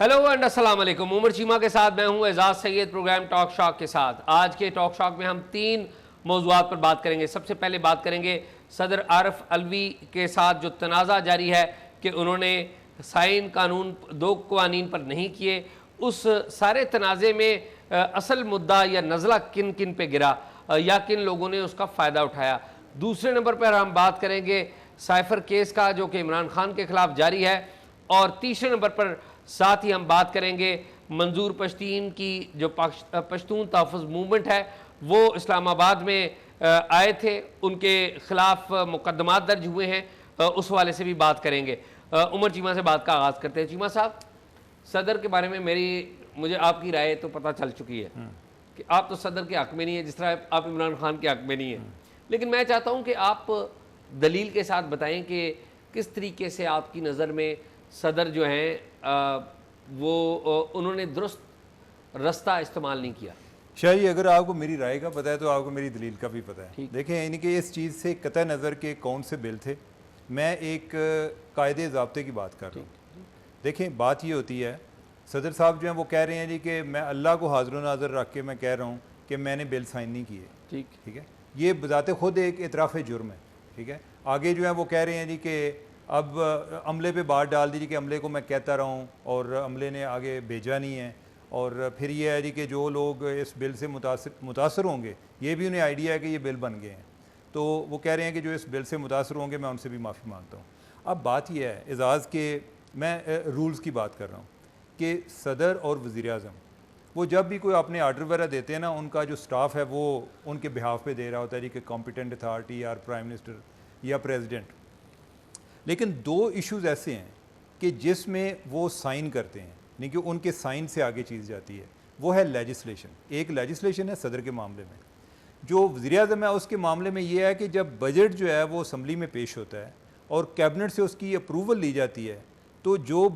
Hello and अस्सलाम वालेकुम। उमर चीमा के साथ मैं हूं Ejaz Syed, program talk shock के साथ। आज के टॉक शॉक में हम 3 मौज़ूआत पर बात करेंगे। सबसे पहले बात करेंगे सदर आरिफ अलवी के साथ जो तनाज़ा जारी है कि उन्होंने साइन कानून 2 कवानीन पर नहीं किए। उस सारे तनाज़े में असल मुद्दा या नज़ला किन किन पे गिरा या किन लोगों ने उसका फ़ायदा उठाया। दूसरे नंबर पर हम बात करेंगे साइफ़र केस का जो कि इमरान खान के ख़िलाफ़ जारी है। और तीसरे नंबर पर साथ ही हम बात करेंगे मंजूर पश्तीन की जो पश्तून तहफ़्फ़ुज़ मूवमेंट है वो इस्लामाबाद में आए थे, उनके ख़िलाफ़ मुकदमात दर्ज हुए हैं, उस वाले से भी बात करेंगे। उमर चीमा से बात का आगाज़ करते हैं। चीमा साहब, सदर के बारे में मुझे आपकी राय तो पता चल चुकी है कि आप तो सदर के हक़ में नहीं है, जिस तरह आप इमरान खान के हक़ में नहीं है। लेकिन मैं चाहता हूँ कि आप दलील के साथ बताएँ कि किस तरीके से आपकी नज़र में सदर जो हैं वो उन्होंने दुरुस्त रास्ता इस्तेमाल नहीं किया। शाही, अगर आपको मेरी राय का पता है तो आपको मेरी दलील का भी पता है। देखें, यानी कि इस चीज़ से कतई नज़र के कौन से बिल थे, मैं एक कायदे ज़ाब्ते की बात कर रहा हूँ। देखें, बात ये होती है, सदर साहब जो हैं वो कह रहे हैं जी कि मैं अल्लाह को हाज़िर नाज़र रख के मैं कह रहा हूँ कि मैंने बिल साइन नहीं किए। ठीक है, ये बजाते खुद एक इतराफ़ जुर्म है। ठीक है, आगे जो है वो कह रहे हैं जी कि अब अमले पे बात डाल दीजिए कि अमले को मैं कहता रहा हूँ और अमले ने आगे भेजा नहीं है। और फिर ये है जी कि जो लोग इस बिल से मुतासर होंगे, ये भी उन्हें आइडिया है कि ये बिल बन गए हैं, तो वो कह रहे हैं कि जो इस बिल से मुतासर होंगे मैं उनसे भी माफ़ी मांगता हूँ। अब बात यह है एजाज़ के, मैं रूल्स की बात कर रहा हूँ कि सदर और वज़ीर-ए-आज़म वो जब भी कोई अपने आर्डर वगैरह देते हैं ना, उनका जो स्टाफ है वो उनके बिहाफ पे दे रहा होता है जी कि कॉम्पिटेंट अथॉरिटी या प्राइम मिनिस्टर या प्रेसिडेंट। लेकिन 2 इश्यूज़ ऐसे हैं कि जिसमें वो साइन करते हैं, नहीं कि उनके साइन से आगे चीज़ जाती है। वो है लेजिस्लेशन। एक लेजिस्लेशन है सदर के मामले में, जो वज़ीर-ए-आज़म है उसके मामले में ये है कि जब बजट जो है वो असम्बली में पेश होता है और कैबिनेट से उसकी अप्रूवल ली जाती है, तो जो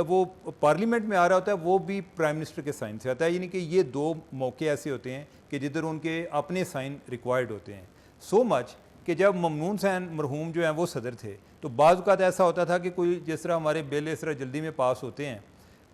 वो पार्लियामेंट में आ रहा होता है वो भी प्राइम मिनिस्टर के साइन से आता है। यानी कि ये 2 मौके ऐसे होते हैं कि जिधर उनके अपने साइन रिक्वायर्ड होते हैं। सो मच कि जब ममनून हुसैन मरहूम जो हैं वो सदर थे, तो बाज़ औक़ात ऐसा होता था कि कोई जिस तरह हमारे बिल इस तरह जल्दी में पास होते हैं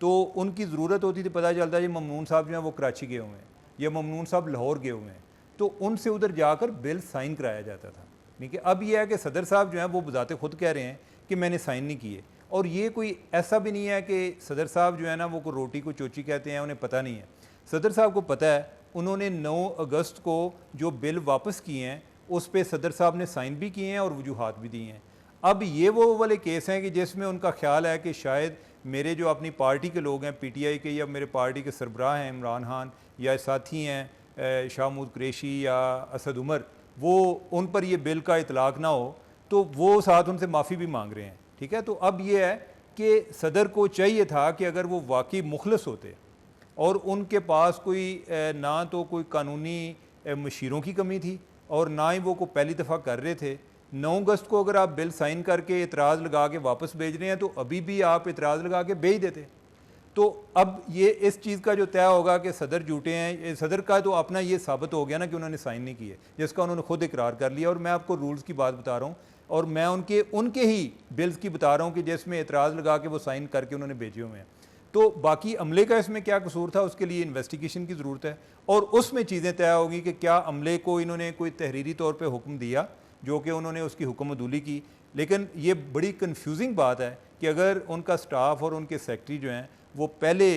तो उनकी ज़रूरत होती थी, पता चलता है ये ममनून साहब जो हैं वो कराची गए हुए हैं या ममनून साहब लाहौर गए हुए हैं, तो उनसे उधर जाकर बिल साइन कराया जाता था। ठीक है, अब ये है कि सदर साहब जो हैं वो बज़ाते खुद कह रहे हैं कि मैंने साइन नहीं किए। और ये कोई ऐसा भी नहीं है कि सदर साहब जो है ना वो को रोटी को चोची कहते हैं, उन्हें पता नहीं है। सदर साहब को पता है, उन्होंने 9 अगस्त को जो बिल वापस किए हैं उस पर सदर साहब ने साइन भी किए हैं और वजूहात भी दिए हैं। अब ये वो वाले केस हैं कि जिसमें उनका ख्याल है कि शायद मेरे जो अपनी पार्टी के लोग हैं, PTI के, या मेरे पार्टी के सरबराह हैं इमरान खान या साथी हैं शाह महमूद कुरैशी या असद उमर, वो उन पर ये बिल का इतलाक़ ना हो, तो वो साथ उनसे माफ़ी भी मांग रहे हैं। ठीक है, तो अब ये है कि सदर को चाहिए था कि अगर वो वाकई मुखलस होते और उनके पास कोई ना तो कोई कानूनी मशीरों की कमी थी और ना ही वो को पहली दफ़ा कर रहे थे। 9 अगस्त को अगर आप बिल साइन करके इतराज़ लगा के वापस भेज रहे हैं तो अभी भी आप इतराज़ लगा के भेज देते। तो अब ये इस चीज़ का जो तय होगा कि सदर झूठे हैं, सदर का तो अपना ये साबित हो गया ना कि उन्होंने साइन नहीं किए, जिसका उन्होंने खुद इकरार कर लिया। और मैं आपको रूल्स की बात बता रहा हूँ और मैं उनके ही बिल्स की बता रहा हूँ कि जिसमें इतराज़ लगा के वो साइन करके उन्होंने भेजे हुए हैं। तो बाकी अमले का इसमें क्या कसूर था, उसके लिए इन्वेस्टिगेशन की ज़रूरत है और उसमें चीज़ें तय होगी कि क्या अमले को इन्होंने कोई तहरीरी तौर पर हुक्म दिया जो कि उन्होंने उसकी हुक्मदूली की। लेकिन ये बड़ी कन्फ्यूजिंग बात है कि अगर उनका स्टाफ और उनके सेक्रेटरी जो हैं वो पहले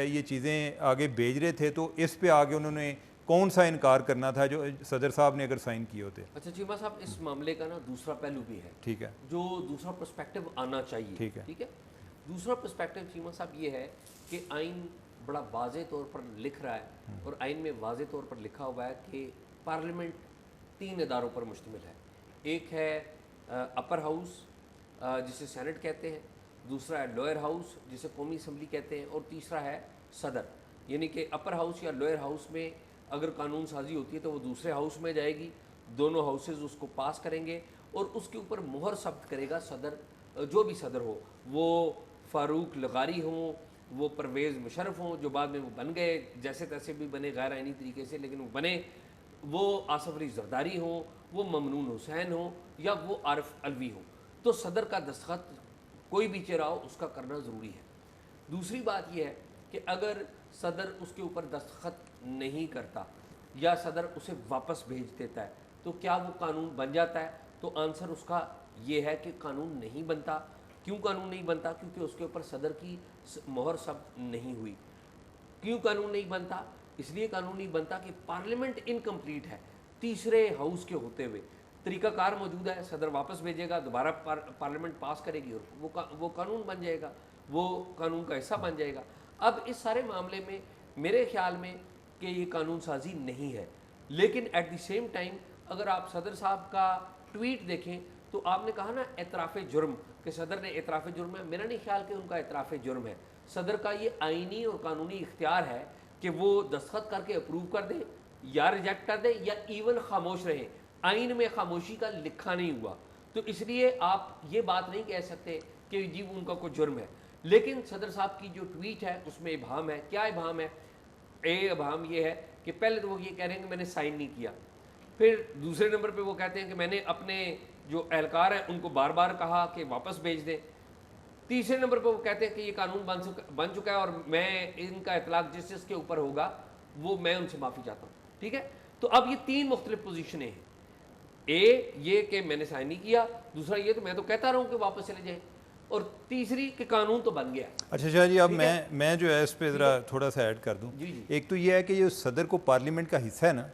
ये चीज़ें आगे भेज रहे थे, तो इस पे आगे उन्होंने कौन सा इनकार करना था जो सदर साहब ने अगर साइन किए होते। अच्छा चीमा साहब, इस मामले का ना दूसरा पहलू भी है। ठीक है, जो दूसरा पर्सपेक्टिव आना चाहिए। ठीक है, ठीक है, दूसरा पर्सपेक्टिव चीमा साहब ये है कि आइन बड़ा वाज़े तौर पर लिख रहा है और आइन में वाज़े तौर पर लिखा हुआ है कि पार्लियामेंट 3 इदारों पर मुश्तमिल है। एक है अपर हाउस जिसे सेनेट कहते हैं, दूसरा है लोअर हाउस जिसे कौमी असम्बली कहते हैं, और तीसरा है सदर। यानी कि अपर हाउस या लोअर हाउस में अगर कानून साजी होती है तो वो दूसरे हाउस में जाएगी, दोनों हाउसेज उसको पास करेंगे और उसके ऊपर मोहर सब्त करेगा सदर, जो भी सदर हो, वो फ़ारूक लगारी हों, वो परवेज़ मुशर्रफ हों जो बाद में वो बन गए, जैसे तैसे भी बने गैर आइनी तरीके से, लेकिन वो बने, वो आसफ अली जरदारी हों, वो ममनून हुसैन हो या वो आरिफ अलवी हो, तो सदर का दस्तखत कोई भी चेहरा हो उसका करना ज़रूरी है। दूसरी बात यह है कि अगर सदर उसके ऊपर दस्तखत नहीं करता या सदर उसे वापस भेज देता है तो क्या वो कानून बन जाता है? तो आंसर उसका ये है कि कानून नहीं बनता। क्यों कानून नहीं बनता? क्योंकि उसके ऊपर सदर की मोहर सब नहीं हुई। क्यों कानून नहीं बनता? इसलिए कानून नहीं बनता कि पार्लियामेंट इनकम्प्लीट है तीसरे हाउस के होते हुए। तरीकाकार मौजूद है, सदर वापस भेजेगा, दोबारा पार्लियामेंट पास करेगी और वो कानून बन जाएगा, वो कानून का हिस्सा बन जाएगा। अब इस सारे मामले में मेरे ख्याल में कि ये कानून साजी नहीं है, लेकिन एट द सेम टाइम अगर आप सदर साहब का ट्वीट देखें तो आपने कहा ना एतराफ़ जुर्म, कि सदर ने एतराफ़ जुर्म है। मेरा नहीं ख्याल कि उनका एतराफ़ जुर्म है। सदर का ये आइनी और कानूनी इख्तियार है कि वो दस्तखत करके अप्रूव कर दे या रिजेक्ट कर दे या इवन खामोश रहे। आइन में खामोशी का लिखा नहीं हुआ, तो इसलिए आप ये बात नहीं कह सकते कि जी उनका कोई जुर्म है। लेकिन सदर साहब की जो ट्वीट है उसमें इबाम है। क्या इबाम है? इबाम ये है कि पहले तो वो ये कह रहे हैं कि मैंने साइन नहीं किया, फिर दूसरे नंबर पे वो कहते हैं कि मैंने अपने जो एहलकार हैं उनको बार बार कहा कि वापस भेज दें। तीसरे नंबर पे वो कहते हैं कि ये कानून बन चुका है और मैं इनका इतलाक जिसके ऊपर होगा वो मैं उनसे माफ़ी चाहता हूँ। ठीक है, तो अब ये तीन मुख्तलिफ पोजीशनें हैं। ये कि मैंने साइन नहीं किया, दूसरा ये तो मैं तो कहता रहूँ कि वापस चले जाए, और तीसरी कि कानून तो बन गया। अच्छा शाह जी, अब मैं जो है इस पर ज़रा थोड़ा सा ऐड कर दूँ। एक तो ये है कि ये सदर को पार्लियामेंट का हिस्सा है ना,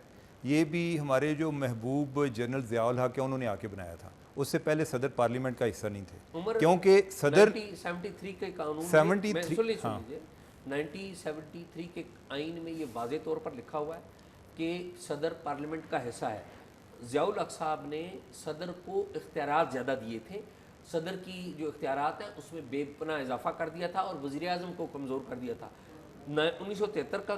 ये भी हमारे जो महबूब जनरल ज़िया-उल हक है उन्होंने आके बनाया था। उससे पहले सदर पार्लियामेंट का हिस्सा नहीं थे, क्योंकि सदर 1973 के कानून 1973 के आइन में ये वाज़ेह तौर पर लिखा हुआ है कि सदर पार्लियामेंट का हिस्सा है। ज़िया-उल हक साहब ने सदर को इख्तियारात ज़्यादा दिए थे। सदर की जो इख्तियारात हैं उसमें बेपनाह इजाफा कर दिया था और वज़ीर-ए-आज़म को कमज़ोर कर दिया था। 1973 का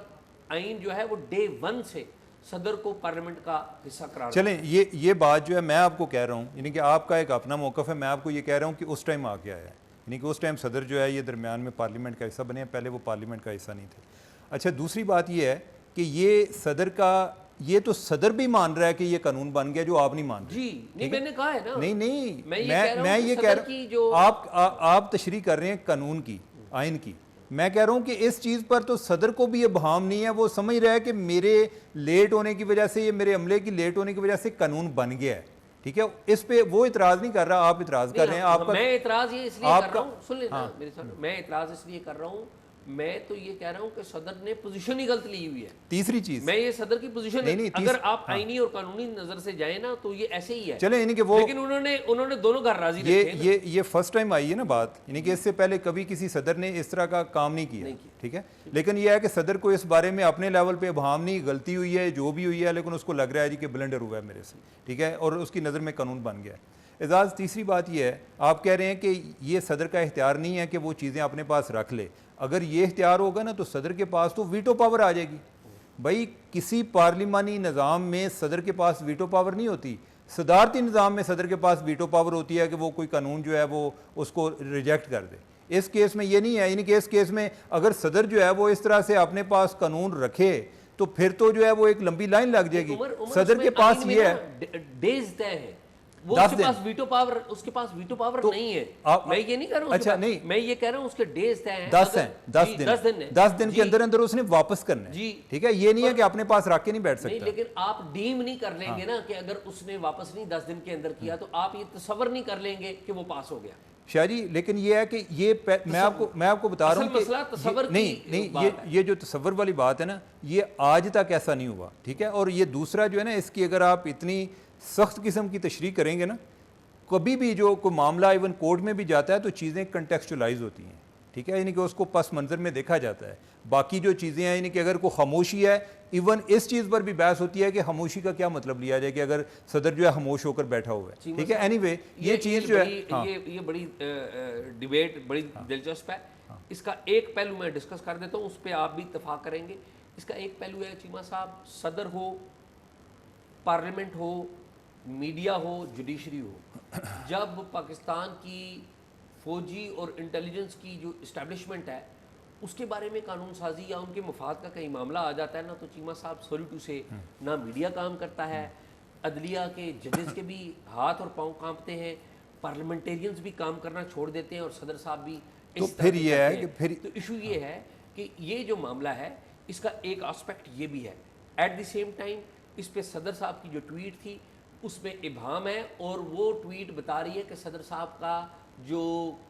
आइन जो है वो डे 1 से सदर को पार्लियामेंट का हिस्सा करार। चलें, ये बात जो है मैं आपको कह रहा हूँ, यानी कि आपका एक अपना मौक़िफ़ है, मैं आपको ये कह रहा हूँ कि उस टाइम आ गया है, यानी कि उस टाइम सदर जो है ये दरमियान में पार्लियामेंट का हिस्सा बने हैं, पहले वो पार्लियामेंट का हिस्सा नहीं थे। अच्छा, दूसरी बात ये है कि ये सदर का, ये तो सदर भी मान रहा है कि ये कानून बन गया जो आप नहीं मान रहे। जी नहीं, मैंने कहा है ना। नहीं, मैं ये कह रहा हूँ आप तशरीह कर रहे हैं कानून की, आइन की। मैं कह रहा हूँ कि इस चीज़ पर तो सदर को भी ये बहाम नहीं है, वो समझ रहा है कि मेरे लेट होने की वजह से, ये मेरे अमले की लेट होने की वजह से कानून बन गया है। ठीक है, इस पे वो इतराज़ नहीं कर रहा, आप इतराज़ कर रहे हैं। आपका मैं इतराज़ ये इसलिए कर रहा हूँ, सुन लेना मेरे साथ, मैं इतराज़ इसलिए कर रहा हूँ, मैं तो ये कह रहा हूँ कि सदर ने पोजीशन ही गलत ली हुई है। तीसरी चीज, मैं ये सदर की पोजीशन अगर आप आईनी और कानूनी नजर से जाए ना तो ये ऐसे ही है। चले, यानी कि वो, लेकिन उन्होंने दोनों घर राजी ये फर्स्ट टाइम आई है ना बात, यानी कि इससे पहले कभी किसी सदर ने इस तरह का काम नहीं किया। ठीक है, लेकिन यह है कि सदर को इस बारे में अपने लेवल पे बहाम नहीं, गलती हुई है जो भी हुई है, लेकिन उसको लग रहा है जी कि ब्लंडर हुआ है मेरे से। ठीक है, और उसकी नज़र में कानून बन गया है। एजाज़, तीसरी बात यह है, आप कह रहे हैं कि ये सदर का इख्तियार नहीं है कि वो चीज़ें अपने पास रख ले। अगर ये इख्तियार होगा ना तो सदर के पास तो वीटो पावर आ जाएगी। भाई, किसी पार्लिमानी निज़ाम में सदर के पास वीटो पावर नहीं होती। सदारती निज़ाम में सदर के पास वीटो पावर होती है कि वो कोई कानून जो है वो उसको रिजेक्ट कर दे। इस केस में ये नहीं है, यानी कि इस केस में अगर सदर जो है वो इस तरह से अपने पास कानून रखे तो फिर तो जो है वो एक लंबी लाइन लग जाएगी। सदर के पास ये है, डेज तय है, वो उसके पास वीटो पावर, उसके पास वीटो पावर तो नहीं है। मैं ये नहीं कह रहा हूँ, अच्छा नहीं, मैं ये कह रहा हूँ उसके डेज तय हैं, 10 दिन के अंदर अंदर उसने वापस करना है जी। ठीक है, ये नहीं है कि अपने पास रख के नहीं बैठ सकता। लेकिन आप डीम नहीं कर लेंगे ना कि अगर उसने वापस नहीं 10 दिन के अंदर किया तो आप ये तसव्वुर नहीं कर लेंगे कि वो पास हो गया। शाह जी, लेकिन ये है कि ये मैं आपको बता रहा हूँ कि ये जो तसव्वुर वाली बात है ना, ये आज तक ऐसा नहीं हुआ। ठीक है, और ये दूसरा जो है ना, इसकी अगर आप इतनी सख्त किस्म की तशरीह करेंगे ना, कभी भी जो कोई मामला इवन कोर्ट में भी जाता है तो चीज़ें कंटेक्चुअलाइज होती हैं। ठीक है, यानी कि उसको पस मंज़र में देखा जाता है। बाकी जो चीज़ें हैं, यानी कि अगर कोई खामोशी है, इवन इस चीज़ पर भी बहस होती है कि खामोशी का क्या मतलब लिया जाए कि अगर सदर जो है खामोश होकर बैठा हुआ है। ठीक है, एनीवे ये चीज़ जो है, ये बड़ी डिबेट बड़ी दिलचस्प है। इसका एक पहलू मैं डिस्कस कर देता हूँ, उस पर आप भी इत्तफाक करेंगे। इसका एक पहलू है चीमा साहब, सदर हो, पार्लियामेंट हो, मीडिया हो, जुडिशरी हो, जब पाकिस्तान की फौजी और इंटेलिजेंस की जो इस्टेब्लिशमेंट है उसके बारे में कानून साजी या उनके मफाद का कहीं मामला आ जाता है ना, तो चीमा साहब सॉरी टू से ना मीडिया काम करता है, अदलिया के जजेस के भी हाथ और पांव कांपते हैं, पार्लियामेंटेरियंस भी काम करना छोड़ देते हैं और सदर साहब भी तो इस तरह फिर से ये कहते है कि हैं। फिर तो इशू ये है कि ये जो मामला है इसका एक एस्पेक्ट ये भी है, एट द सेम टाइम इस पे सदर साहब की जो ट्वीट थी उसमें इबाहम है, और वो ट्वीट बता रही है कि सदर साहब का जो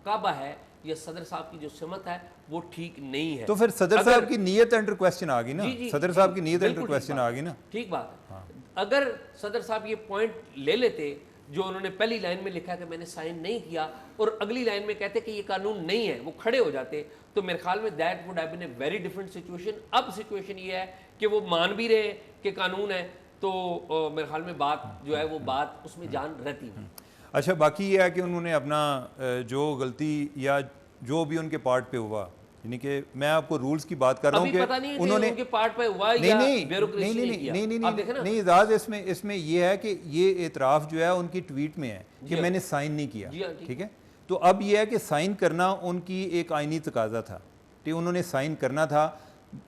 काबा है या सदर साहब की जो सिमत है वो ठीक नहीं है। तो फिर सदर अगर- साहब की नीयत अंडर क्वेश्चन आ गई ना, जी, जी, सदर जी, साहब की नीयत अंडर बिल्कुल ठीक क्वेश्चन बात आ है, गई ना। ठीक बात है। अगर सदर साहब ये पॉइंट ले लेते जो उन्होंने पहली लाइन में लिखा कि मैंने साइन नहीं किया, और अगली लाइन में कहते कि ये कानून नहीं है, वो खड़े हो जाते, तो मेरे ख्याल में that would have been a very different situation. अब सिचुएशन ये है कि वो मान भी रहे कि कानून है, तो मेरे ख्याल में बात जो है वो बात उसमें जान रहती है। अच्छा, बाकी ये है कि उन्होंने अपना जो गलती या जो भी उनके पार्ट पे हुआ, यानी कि मैं आपको रूल्स की बात कर रहा हूँ अभी कि पता नहीं है कि उन्होंने उनके पार्ट पे हुआ नहीं या नहीं ब्यूरोक्रेसी नहीं ने नहीं किया। नहीं नहीं आप देखें ना, नहीं इजाज़ इसमें ये है कि ये एतराफ़ जो है उनकी ट्वीट में है कि हाँ। मैंने साइन नहीं किया, जी हाँ, ठीक। ठीक है। तो अब ये है कि साइन करना उनकी एक आइनी तकाजा था कि उन्होंने साइन करना था,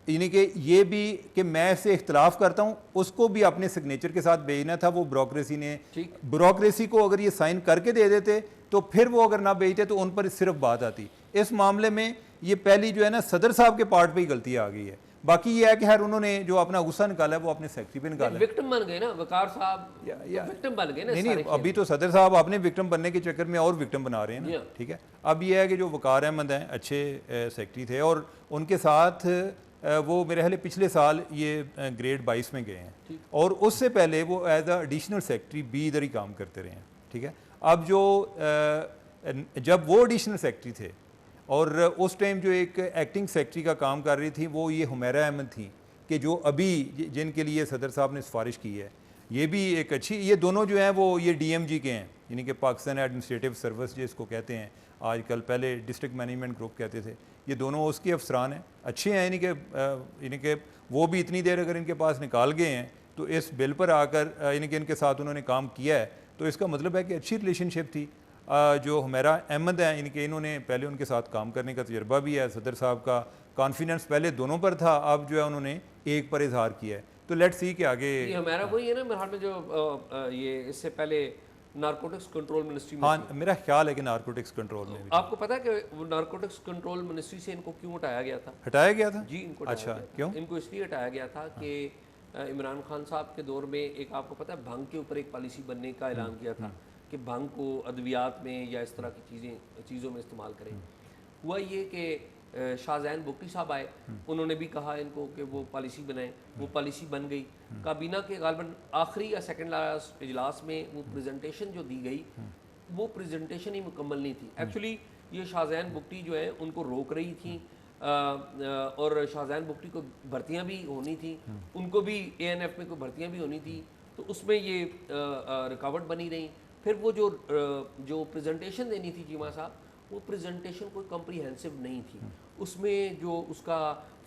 यानी कि ये भी कि मैं इससे इख्तलाफ करता हूँ उसको भी अपने सिग्नेचर के साथ भेजना था। वो ब्यूरोक्रेसी ने, ठीक। ब्यूरोक्रेसी को अगर ये साइन करके दे देते तो फिर वो अगर ना भेजते तो उन पर सिर्फ बात आती। इस मामले में ये पहली जो है ना सदर साहब के पार्ट पे ही गलती आ गई है। बाकी ये है कि हर उन्होंने जो अपना गुस्सा निकाला है वो अपने सेक्रेटरी पे निकाला है। विक्टिम बन गए ना वकार साहब, विक्टिम बन गए ना नहीं सारे नहीं, अभी तो सदर साहब अपने विक्टिम बनने के चक्कर में और विक्टिम बना रहे हैं जी ना, हाँ। ठीक है। अब ये है कि जो वकार अहमद हैं अच्छे सेक्रेटरी थे और उनके साथ वो मेरे ख्याल पिछले साल ये ग्रेड 22 में गए हैं और उससे पहले वो एज अ एडिशनल सेक्रेटरी भी इधर ही काम करते रहे हैं, ठीक है। अब जो जब वो एडिशनल सेक्रेटरी थे और उस टाइम जो एक एक्टिंग सेक्रेटरी का काम कर रही थी वो ये हुमैरा अहमद थी कि जो अभी जिनके लिए सदर साहब ने सिफारिश की है, ये भी एक अच्छी, ये दोनों जो हैं वो ये DMG के हैं, यानी कि पाकिस्तान एडमिनिस्ट्रेटिव सर्विस जिसको कहते हैं आजकल, पहले डिस्ट्रिक्ट मैनेजमेंट ग्रुप कहते थे। ये दोनों उसके अफसरान हैं, अच्छे हैं, यानी कि वो भी इतनी देर अगर इनके पास निकाल गए हैं तो इस बिल पर आकर यानी कि इनके साथ उन्होंने काम किया है, तो इसका मतलब है कि अच्छी रिलेशनशिप थी। जो हुमैरा अहमद हैं इनके, इन्होंने पहले उनके साथ काम करने का तजर्बा भी है, सदर साहब का कॉन्फिडेंस पहले दोनों पर था, अब जो है उन्होंने एक पर इजहार किया है। तो लेट्स सी कि आगे ये हमारा वही है ना मेरे हाल में जो ये इससे पहले नारकोटिक्स कंट्रोल मिनिस्ट्री में हाँ, मेरा ख्याल है कि नारकोटिक्स कंट्रोल में भी आपको पता है कि वो नारकोटिक्स कंट्रोल मिनिस्ट्री से इनको क्यों हटाया गया था? हटाया गया था। जी, इनको अच्छा, हटाया गया। क्यों? इनको इसलिए हटाया गया था कि इमरान खान साहब के दौर में एक, आपको पता है, भंग के ऊपर एक पॉलिसी बनने का ऐलान किया था कि भंग को अद्वियात में या इस तरह की चीज़ों में इस्तेमाल करें। हुआ ये कि शाहजहान बुकटी साहब आए, उन्होंने भी कहा इनको कि वो पॉलिसी बनाएं, वो पॉलिसी बन गई। काबीना के गालबन आखिरी या सेकंड लास्ट इजलास में वो प्रेजेंटेशन जो दी गई वो प्रेजेंटेशन ही मुकम्मल नहीं थी। एक्चुअली ये शाहजहान बुकटी जो है उनको रोक रही थी और शाहजहान बुकटी को भर्तियां भी होनी थी, उनको भी ANF में कोई भर्तियां भी होनी थी, तो उसमें ये रुकावट बनी रही। फिर वो जो प्रेजेंटेशन देनी थी चीमा साहब, वो प्रेजेंटेशन कोई कॉम्प्रिहेंसिव नहीं थी, उसमें जो उसका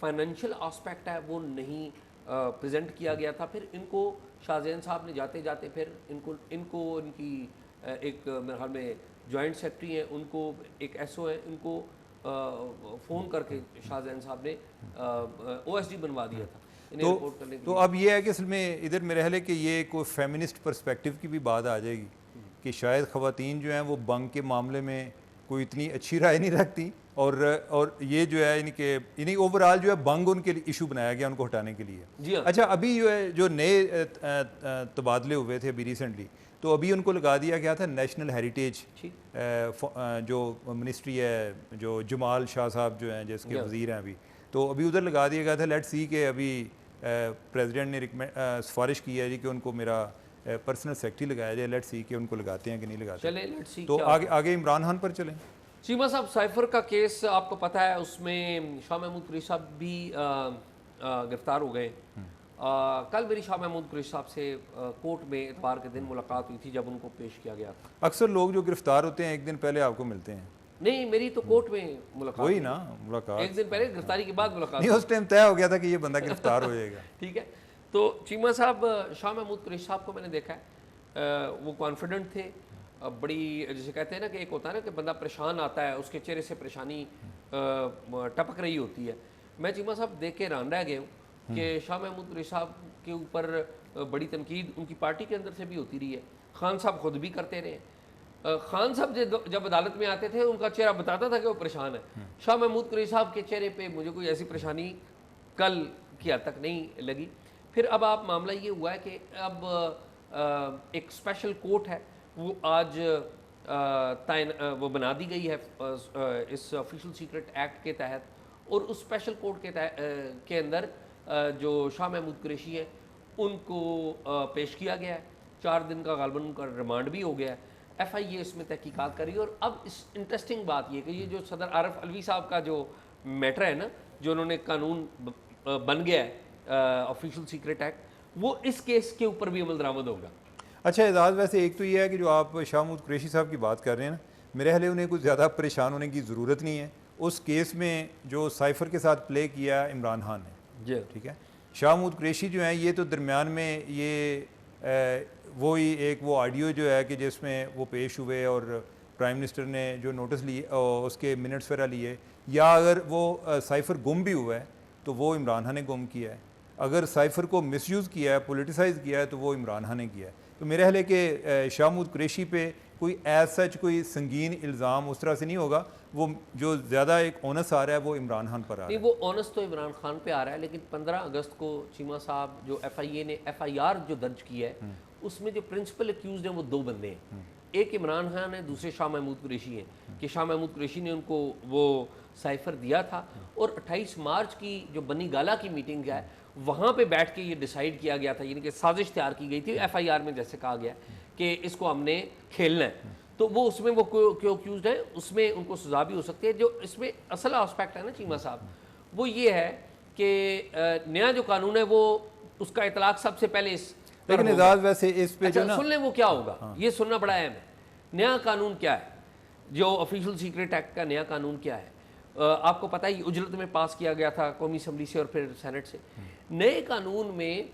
फाइनेंशियल एस्पेक्ट है वो नहीं प्रेजेंट किया गया था। फिर इनको शाहजहान साहब ने जाते जाते फिर इनको इनकी एक मेरे ख्याल में जॉइंट सेक्रेटरी हैं, उनको एक SO है, इनको फ़ोन करके शाहजहान साहब ने OSD बनवा दिया था इन्हें रिपोर्ट करने के तो अब ये है कि असल में इधर मेरे ख्याल है कि ये कोई फेमिनिस्ट पर्सपेक्टिव की भी बात आ जाएगी कि शायद ख़वातीन जो हैं वो बंग के मामले में कोई इतनी अच्छी राय नहीं रखती और ये जो है इनके ओवरऑल जो है बंग उनके लिए इशू बनाया गया उनको हटाने के लिए। जी हाँ। अच्छा, अभी जो है जो नए तबादले हुए थे अभी रिसेंटली, तो अभी उनको लगा दिया गया था नेशनल हेरिटेज, जो मिनिस्ट्री है, जो जमाल शाह साहब जो हैं जिसके वज़ीर हैं अभी, तो अभी उधर लगा दिया गया था। लेट्स सी के अभी प्रेसिडेंट ने सिफारिश की है जी कि उनको मेरा पर्सनल सेक्रेटरी लगाया जाए। लेट्स सी के उनको लगाते हैं कि नहीं लगाते। चले लेट्स सी। तो आगे इमरान खान पर चलें। चीमा साहब, साइफर का केस आपको पता है, उसमें शाह महमूद कुरैशी साहब भी गिरफ्तार हो गए। कल मेरी शाह महमूद कुरैशी साहब से कोर्ट में इतवार के दिन मुलाकात हुई थी जब उनको पेश किया गया था। अक्सर लोग जो गिरफ्तार होते हैं एक दिन पहले आपको मिलते हैं। नहीं, मेरी तो कोर्ट में मुलाकात वही ना, मुलाकात एक दिन पहले, गिरफ्तारी के बाद मुलाकात नहीं, उस टाइम तय हो गया था कि ये बंदा गिरफ्तार हो जाएगा। ठीक है। तो चीमा साहब, शाह महमूद कुरैशी साहब को मैंने देखा है, वो कॉन्फिडेंट थे, बड़ी, जैसे कहते हैं ना कि एक होता है ना कि बंदा परेशान आता है, उसके चेहरे से परेशानी टपक रही होती है। मैं चीमा साहब देख के हैरान रह गया हूँ कि शाह महमूद कुरैशी साहब के ऊपर बड़ी तनकीद उनकी पार्टी के अंदर से भी होती रही है, खान साहब खुद भी करते रहे। खान साहब जब अदालत में आते थे उनका चेहरा बताता था कि वो परेशान है। शाह महमूद कुरैशी साहब के चेहरे पे मुझे कोई ऐसी परेशानी कल की हद तक नहीं लगी। फिर अब आप मामला ये हुआ है कि अब एक स्पेशल कोर्ट है वो आज वो बना दी गई है इस ऑफिशियल सीक्रेट एक्ट के तहत, और उस स्पेशल कोर्ट के अंदर जो शाह महमूद कुरैशी है उनको पेश किया गया है। 4 दिन का गालबन उनका रिमांड भी हो गया है। FIA इसमें तहकीकात करी। और अब इस इंटरेस्टिंग बात ये कि ये जो सदर आरिफ अलवी साहब का जो मैटर है ना, जो उन्होंने कानून बन गया है ऑफिशियल सीक्रेट एक्ट, वो इस केस के ऊपर भी अमल दरामद होगा। अच्छा एजाज़, वैसे एक तो ये है कि जो आप शाह महमूद कुरैशी साहब की बात कर रहे हैं ना, मेरे ख्याल उन्हें कुछ ज़्यादा परेशान होने की ज़रूरत नहीं है। उस केस में जो साइफ़र के साथ प्ले किया इमरान खान ने, जी ठीक है। शाह महमूद कुरैशी जो हैं ये तो दरमियान में ये वही एक वो ऑडियो जो है कि जिसमें वो पेश हुए और प्राइम मिनिस्टर ने जो नोटिस लिए उसके मिनट्स वगैरह लिए, या अगर वो साइफ़र गुम भी हुआ है तो वो इमरान खान ने गुम किया है, अगर साइफ़र को मिसयूज़ किया है, पोलिटिसाइज़ किया है तो वो इमरान खान ने किया है। तो मेरे ख्याल है कि शाह महमूद कुरैशी पे कोई एज सच कोई संगीन इल्ज़ाम उस तरह से नहीं होगा। वो जो ज़्यादा एक ओनस आ रहा है वो इमरान खान पर आ रहा है। नहीं, वो ओनस तो इमरान खान पे आ रहा है, लेकिन 15 अगस्त को चीमा साहब जो FIA ने FIR जो दर्ज की है उसमें जो प्रिंसिपल एक्यूज हैं वो 2 बंदे हैं। एक इमरान खान है, दूसरे शाह महमूद कुरैशी हैं। कि शाह महमूद कुरैशी ने उनको वो साइफ़र दिया था और 28 मार्च की जो बनी गाला की मीटिंग है वहाँ पे बैठ के ये डिसाइड किया गया था, यानी कि साजिश तैयार की गई थी। FIR में जैसे कहा गया कि इसको हमने खेलना है, तो वो उसमें वो क्यों अक्यूज है, उसमें उनको सजा भी हो सकती है। जो इसमें असल एस्पेक्ट है ना चीमा साहब, वो ये है कि नया जो कानून है वो उसका इतलाक सबसे पहले इस लेकिन एजाज वैसे इस पे अच्छा, जो ना सुन लें वो क्या होगा। ये सुनना बड़ा अहम है। नया कानून क्या है, जो ऑफिशियल सीक्रेट एक्ट का नया कानून क्या है? आपको पता है उजलत में पास किया गया था कौमी असम्बली से और फिर सेनेट से। नए कानून में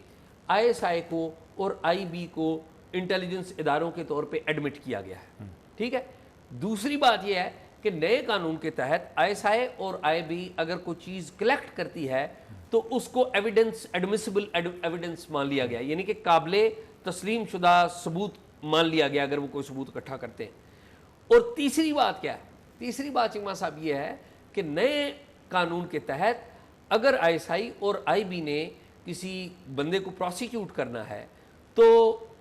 ISI को और IB को इंटेलिजेंस इदारों के तौर पे एडमिट किया गया है, ठीक है। दूसरी बात यह है कि नए कानून के तहत ISI और IB अगर कोई चीज़ कलेक्ट करती है तो उसको एविडेंस, एडमिसिबल एविडेंस मान लिया गया, यानी कि काबिले तस्लीम शुदा सबूत मान लिया गया अगर वो कोई सबूत इकट्ठा करते हैं। और तीसरी बात क्या है? तीसरी बात चिमा साहब ये है कि नए कानून के तहत अगर ISI और IB ने किसी बंदे को प्रोसिक्यूट करना है तो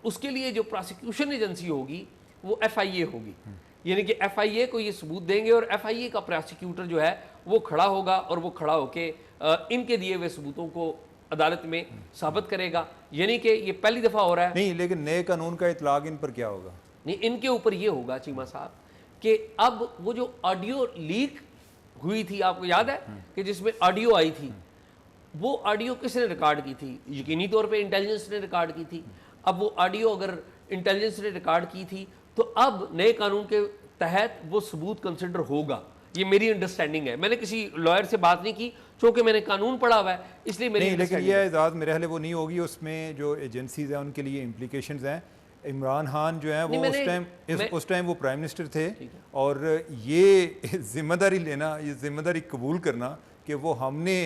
उसके लिए जो प्रोसिक्यूशन एजेंसी होगी वो FIA होगी, यानी कि FIA को ये सबूत देंगे और FIA का प्रोसिक्यूटर जो है वो खड़ा होगा और वो खड़ा होके इनके दिए हुए सबूतों को अदालत में साबित करेगा। यानी कि ये पहली दफ़ा हो रहा है। नहीं, लेकिन नए कानून का इतलाक इन पर क्या होगा? नहीं, इनके ऊपर ये होगा चीमा साहब कि अब वो जो ऑडियो लीक हुई थी, आपको याद है कि जिसमें ऑडियो आई थी, वो ऑडियो किसने रिकॉर्ड की थी? यकीनी तौर पे इंटेलिजेंस ने रिकॉर्ड की थी। अब वो ऑडियो अगर इंटेलिजेंस ने रिकॉर्ड की थी तो अब नए कानून के तहत वो सबूत कंसिडर होगा। ये मेरी अंडरस्टैंडिंग है, मैंने किसी लॉयर से बात नहीं की क्योंकि मैंने कानून पढ़ा हुआ है, इसलिए मेरी नहीं, लेकिन ये एजाज मेरे ख्याल वो नहीं होगी। उसमें जो एजेंसीज हैं उनके लिए इम्प्लीकेशंस हैं। इमरान खान जो है वो उस टाइम वो प्राइम मिनिस्टर थे और ये जिम्मेदारी लेना, ये जिम्मेदारी कबूल करना कि वो हमने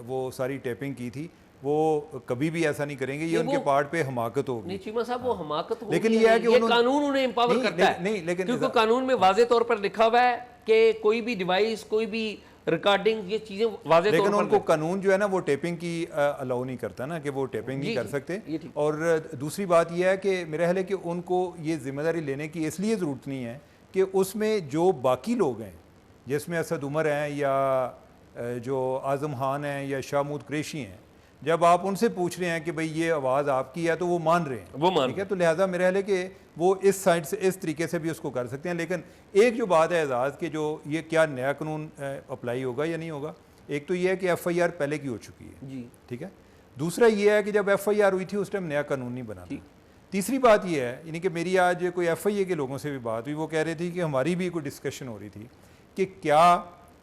वो सारी टेपिंग की थी, वो कभी भी ऐसा नहीं करेंगे। ये उनके पार्ट पे हमाकत होगी। नहीं चीमा साहब, वो हमाकत होगी, लेकिन ये है कि कानून उन्हें एम्पावर करता है। नहीं, लेकिन क्योंकि कानून में वाजे तौर पर लिखा हुआ है कि कोई भी डिवाइस, कोई भी रिकॉर्डिंग, ये चीजें वाजे तौर पर, लेकिन उनको कानून जो है ना वो टेपिंग की अलाउ नहीं करता ना कि वो टेपिंग नहीं कर सकते। और दूसरी बात यह है कि मेरा ख्याल है कि उनको ये जिम्मेदारी लेने की इसलिए ज़रूरत नहीं है कि उसमें जो बाकी लोग हैं, जिसमें असद उमर हैं या जो आज़म खान हैं या शाह महमूद कुरैशी हैं, जब आप उनसे पूछ रहे हैं कि भाई ये आवाज़ आपकी है तो वो मान रहे हैं, वो मान, ठीक है। तो लिहाजा मेरे ख्याल है कि वो इस साइड से इस तरीके से भी उसको कर सकते हैं। लेकिन एक जो बात है एजाज़ कि जो ये क्या नया कानून अप्लाई होगा या नहीं होगा, एक तो ये है कि FIR पहले की हो चुकी है जी, ठीक है। दूसरा ये है कि जब FIR हुई थी उस टाइम नया कानून नहीं बना था। तीसरी बात ये है, यानी कि मेरी आज कोई FIA के लोगों से भी बात हुई, वो कह रहे थे कि हमारी भी कोई डिस्कशन हो रही थी कि क्या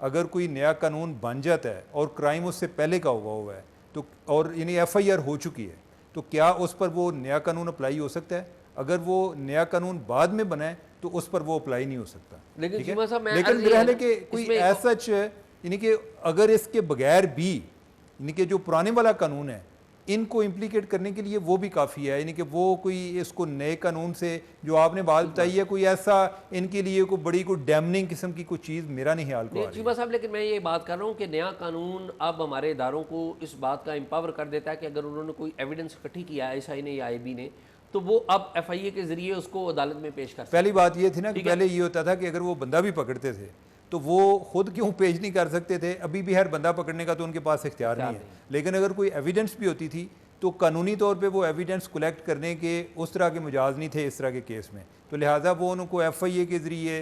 अगर कोई नया कानून बन जाता है और क्राइम उससे पहले का हुआ है तो, और यानी FIR हो चुकी है, तो क्या उस पर वो नया कानून अप्लाई हो सकता है? अगर वो नया कानून बाद में बना है तो उस पर वो अप्लाई नहीं हो सकता। लेकिन मेरा ख्याल है कि कोई ऐसा यानी कि अगर इसके बगैर भी यानी कि जो पुराने वाला कानून है इनको इम्प्लीकेट करने के लिए वो भी काफ़ी है, यानी कि वो कोई इसको नए कानून से जो आपने बात बताई है कोई ऐसा इनके लिए कोई बड़ी कोई डैमनिंग किस्म की कोई चीज़ मेरा नहीं ख्याल को आ रही है। चीमा साहब, लेकिन मैं ये बात कर रहा हूँ कि नया कानून अब हमारे इदारों को इस बात का एम्पावर कर देता है कि अगर उन्होंने कोई एविडेंस इकट्ठी किया है SI ने या IB ने, तो वो अब FIA के जरिए उसको अदालत में पेश कर सकते पहली बात ये थी ना कि पहले ये होता था कि अगर वो बंदा भी पकड़ते थे तो वो खुद क्यों पेश नहीं कर सकते थे। अभी भी हर बंदा पकड़ने का तो उनके पास इख्तियार नहीं है, लेकिन अगर कोई एविडेंस भी होती थी तो कानूनी तौर पे वो एविडेंस कलेक्ट करने के उस तरह के मुजाज नहीं थे इस तरह के केस में। तो लिहाजा वो उनको FIA के ज़रिए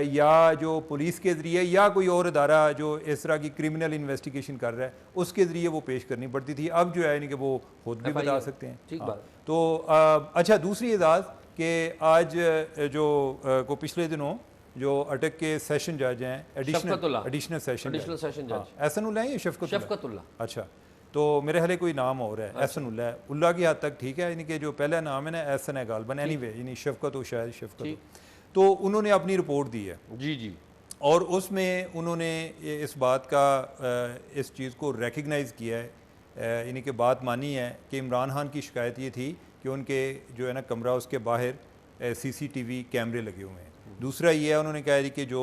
या जो पुलिस के ज़रिए या कोई और अदारा जो इस तरह की क्रिमिनल इन्वेस्टिगेशन कर रहा है उसके ज़रिए वो पेश करनी पड़ती थी। अब जो है यानी कि वो खुद भी बता सकते हैं। ठीक बात। तो अच्छा, दूसरी एजाज़ कि आज जो को पिछले दिनों जो अटक के सेशन जज हैं, एडिशनल सेशन जज एहसनुल्लाह है या शफकतुल्लाह, अच्छा, तो मेरे हले कोई नाम और है एहसनुल्लाह उल्लाह की हद तक ठीक है, यानी कि जो पहला नाम है ना एहसन है गालबन, एनीवे यानी शफकत हो शायद शफकत, तो उन्होंने अपनी रिपोर्ट दी है जी, और उसमें उन्होंने इस बात का इस चीज़ को रिकग्नाइज़ किया है, यानी कि बात मानी है कि इमरान खान की शिकायत ये थी कि उनके जो है ना कमरा उसके बाहर CCTV कैमरे लगे हुए हैं। दूसरा ये है उन्होंने कहा कि जो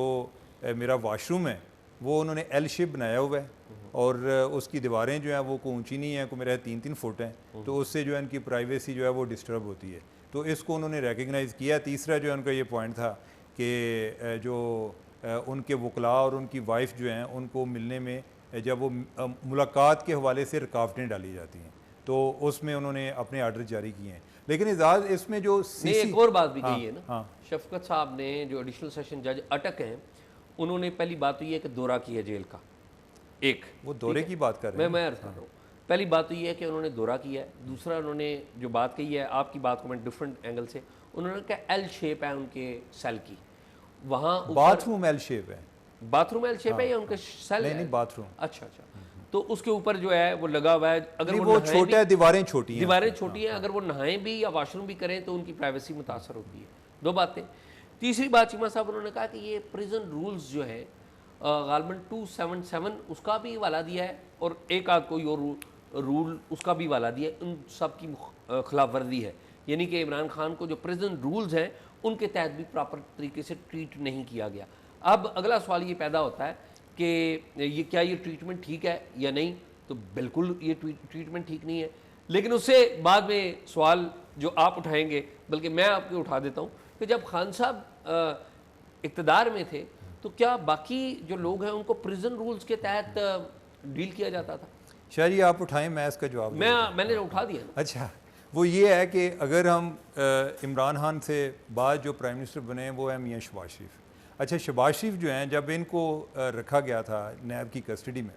मेरा वाशरूम है वो उन्होंने L शेप बनाया हुआ है और उसकी दीवारें जो हैं वो कोई ऊंची नहीं है, कोई मेरा 3-3 फुट हैं, तो उससे जो है इनकी प्राइवेसी जो है वो डिस्टर्ब होती है, तो इसको उन्होंने रिकग्नाइज़ किया। तीसरा जो है उनका ये पॉइंट था कि जो उनके वकला और उनकी वाइफ जो हैं उनको मिलने में जब वो मुलाकात के हवाले से रुकावटें डाली जाती हैं तो उसमें उन्होंने अपने आर्डर जारी किए हैं। लेकिन इजाज़ इसमें जो एक और बात भी कही है ना, शफकत साहब ने जो एडिशनल सेशन जज अटक हैं उन्होंने पहली बात तो ये है कि दौरा किया जेल का, एक वो दौरे की बात कर रहे हैं, मैं अर्ज कर रहा हूँ। पहली बात तो ये है कि उन्होंने दौरा किया है। दूसरा उन्होंने जो बात कही है, आपकी बात को मैं डिफरेंट एंगल से, उन्होंने कहा L शेप है उनके सेल की, वहाँ बाथरूम L शेप है, बाथरूम L शेप है या उनके सेल नहीं बाथरूम, अच्छा, तो उसके ऊपर जो है वो लगा हुआ है। अगर वो छोटा है, दीवारें छोटी हैं, अगर वो नहाएं भी या वॉशरूम भी करें तो उनकी प्राइवेसी मुतासर होती है। दो बातें। तीसरी बात चीमा साहब उन्होंने कहा कि ये प्रिजन रूल्स जो है गालबन 277 उसका भी हवाला दिया है और एक आध कोई और रूल उसका भी हवाला दिया है, उन सब की खिलाफ वर्जी है, यानी कि इमरान खान को जो प्रिजन रूल्स हैं उनके तहत भी प्रॉपर तरीके से ट्रीट नहीं किया गया। अब अगला सवाल ये पैदा होता है कि ये क्या ये ट्रीटमेंट ठीक है या नहीं, तो बिल्कुल ये ट्रीटमेंट ठीक नहीं है। लेकिन उससे बाद में सवाल जो आप उठाएंगे, बल्कि मैं आपके उठा देता हूँ कि जब खान साहब इक़्तिदार में थे तो क्या बाकी जो लोग हैं उनको प्रिजन रूल्स के तहत डील किया जाता था? शायद आप उठाएं, मैं इसका जवाब मैंने उठा दिया। अच्छा, वो ये है कि अगर हम इमरान खान से बाद जो प्राइम मिनिस्टर बने वो है मियाँ शहबाज शरीफ। अच्छा, शहबाज शरीफ जो हैं जब इनको रखा गया था नैब की कस्टडी में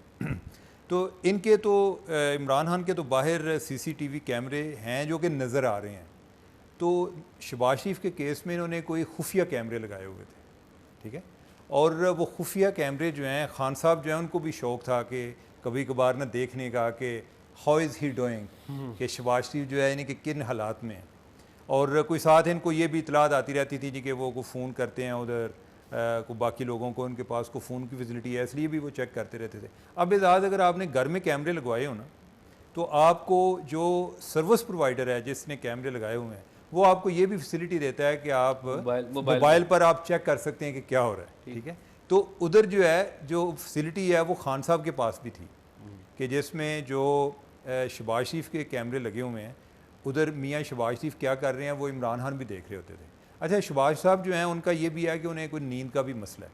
तो इनके तो इमरान खान के तो बाहर CCTV कैमरे हैं जो कि नज़र आ रहे हैं, तो शहबाज शरीफ के केस में इन्होंने कोई खुफिया कैमरे लगाए हुए थे, ठीक है, और वो खुफिया कैमरे जो हैं खान साहब जो हैं उनको भी शौक़ था कि कभी कभार ना देखने का कि हाउ इज़ ही डूइंग, कि शहबाज शरीफ जो है यानी कि किन हालात में, और कोई साथ इनको ये भी इतलात आती रहती थी जी कि वो को फ़ोन करते हैं उधर को बाकी लोगों को, उनके पास को फ़ोन की फैसिलिटी है, इसलिए भी वो चेक करते रहते थे। अब एजाज़ अगर आपने घर में कैमरे लगवाए हो ना तो आपको जो सर्विस प्रोवाइडर है जिसने कैमरे लगाए हुए हैं वो आपको ये भी फैसिलिटी देता है कि आप मोबाइल पर आप चेक कर सकते हैं कि क्या हो रहा है, ठीक है। तो उधर जो है जो फैसिलिटी है वो खान साहब के पास भी थी कि जिसमें जो शहबाज शरीफ के कैमरे लगे हुए हैं उधर मियाँ शहबाज शरीफ क्या कर रहे हैं वो इमरान खान भी देख रहे होते थे। अच्छा, शहबाज साहब जो हैं उनका ये भी है कि उन्हें कोई नींद का भी मसला है